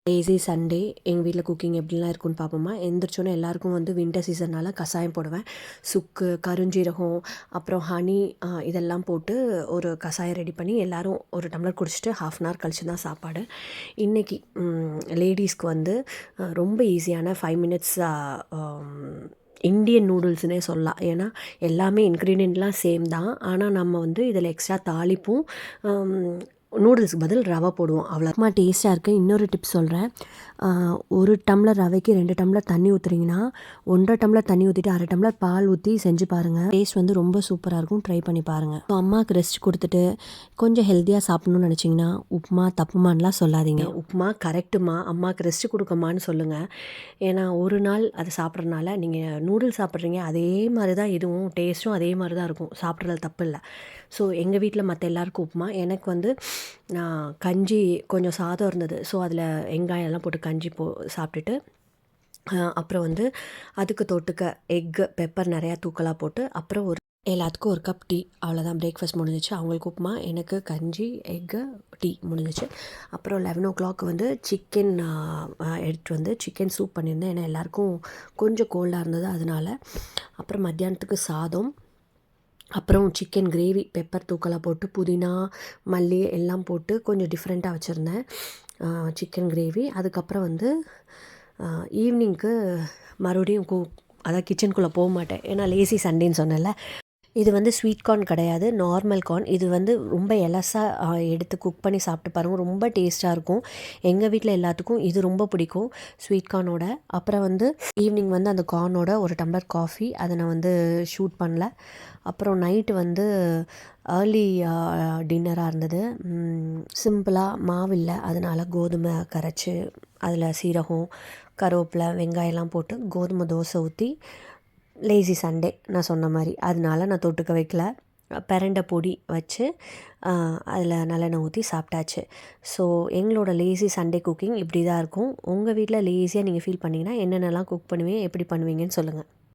Lazy Sunday எங்கள் வீட்டில் cooking எப்படிலாம் இருக்குன்னு பார்ப்போமா. எந்திரிச்சோன்னே எல்லாருக்கும் வந்து வின்டர் சீசன்னால் கஷாயம் போடுவேன். சுக்கு, கருஞ்சீரகம், அப்புறம் ஹனி இதெல்லாம் போட்டு ஒரு கஷாயம் ரெடி பண்ணி எல்லோரும் ஒரு டம்ளர் குடிச்சிட்டு 1/2 அன் ஹவர் கழிச்சு தான் சாப்பாடு. இன்றைக்கி லேடீஸ்க்கு வந்து ரொம்ப ஈஸியான 5 மினிட்ஸ் இந்தியன் நூடுல்ஸ்னே சொல்லலாம். ஏன்னா எல்லாமே இன்க்ரீடியண்ட்லாம் சேம் தான். ஆனால் நம்ம வந்து இதில் எக்ஸ்ட்ரா தாளிப்பும் நூடுல்ஸுக்கு பதில் ரவை போடுவோம். அவ்வளோ டேஸ்ட்டாக இருக்குது. இன்னொரு டிப்ஸ் சொல்கிறேன். 1 டம்ளர் ரவைக்கு 2 டம்ளர் தண்ணி ஊற்றுறீங்கன்னா 1.5 டம்ளர் தண்ணி ஊற்றிட்டு 1/2 டம்ளர் பால் ஊற்றி செஞ்சு பாருங்கள். டேஸ்ட் வந்து ரொம்ப சூப்பராக இருக்கும். ட்ரை பண்ணி பாருங்கள். ஸோ அம்மாவுக்கு ரெஸ்ட் கொடுத்துட்டு கொஞ்சம் ஹெல்த்தியாக சாப்பிட்ணுன்னு நினச்சிங்கன்னா உப்புமா தப்புமான்லாம் சொல்லாதீங்க. உப்புமா கரெக்டுமா, அம்மாவுக்கு ரெஸ்ட் கொடுக்கமான்னு சொல்லுங்கள். ஏன்னா ஒரு நாள் அதை சாப்பிட்றதுனால நீங்கள் நூடுல்ஸ் சாப்பிட்றீங்க, அதே மாதிரி தான் இதுவும் டேஸ்ட்டும் அதே மாதிரி தான் இருக்கும். சாப்பிட்றது தப்பு இல்லை. ஸோ எங்கள் வீட்டில் மற்ற எல்லாருக்கும் உப்புமா, எனக்கு வந்து கஞ்சி கொஞ்சம் சாதம் இருந்தது. ஸோ அதில் வெங்காயம் எல்லாம் போட்டு கஞ்சி சாப்பிட்டுட்டு அப்புறம் வந்து அதுக்கு தொட்டுக்க எக்கு பெப்பர் நிறையா தூக்கலாக போட்டு அப்புறம் எல்லாத்துக்கும் 1 கப் டீ. அவ்வளோதான், பிரேக்ஃபாஸ்ட் முடிஞ்சிச்சு. அவங்களுக்கு உப்புமா, எனக்கு கஞ்சி, எக்கு, டீ முடிஞ்சிச்சு. அப்புறம் 11 வந்து சிக்கன் எடுத்துகிட்டு வந்து சிக்கன் சூப் பண்ணியிருந்தேன். ஏன்னா எல்லாேருக்கும் கொஞ்சம் கோல்டாக இருந்தது அதனால். அப்புறம் மத்தியானத்துக்கு சாதம், அப்புறம் சிக்கன் கிரேவி பெப்பர் தூக்கலாக போட்டு புதினா மல்லி எல்லாம் போட்டு கொஞ்சம் டிஃப்ரெண்ட்டாக வச்சுருந்தேன் சிக்கன் கிரேவி. அதுக்கப்புறம் வந்து ஈவினிங்க்கு மறுபடியும் அதான் கிச்சனுக்குள்ளே போக மாட்டேன். ஏன்னா லேசி சண்டேன்னு சொன்னேன்ல. இது வந்து ஸ்வீட் கார்ன் கிடையாது, நார்மல் கார்ன். இது வந்து ரொம்ப எலசாக எடுத்து குக் பண்ணி சாப்பிட்டு பாருங்கள், ரொம்ப டேஸ்ட்டாக இருக்கும். எங்கள் வீட்டில் எல்லாத்துக்கும் இது ரொம்ப பிடிக்கும் ஸ்வீட் கார்னோட. அப்புறம் வந்து ஈவினிங் வந்து அந்த கார்னோட 1 டம்ளர் காஃபி, அதை நான் வந்து ஷூட் பண்ணல. அப்புறம் நைட்டு வந்து ஏர்லி டின்னராக இருந்தது. சிம்பிளாக மாவில்லை, அதனால் கோதுமை கரைச்சி அதில் சீரகம், கருவேப்பிலை, வெங்காயம்லாம் போட்டு கோதுமை தோசை ஊற்றி லேசி சண்டே நான் சொன்ன மாதிரி, அதனால நான் தொட்டுக்க வைக்கல. பிரண்டை பொடி வச்சு அதில் நல்லெண்ணெய் ஊற்றி சாப்பிட்டாச்சு. ஸோ எங்களோட லேசி சண்டே குக்கிங் இப்படி தான் இருக்கும். உங்கள் வீட்டில் லேசியாக நீங்கள் ஃபீல் பண்ணிங்கன்னா என்னென்னலாம் குக் பண்ணுவீங்க, எப்படி பண்ணுவீங்கன்னு சொல்லுங்கள்.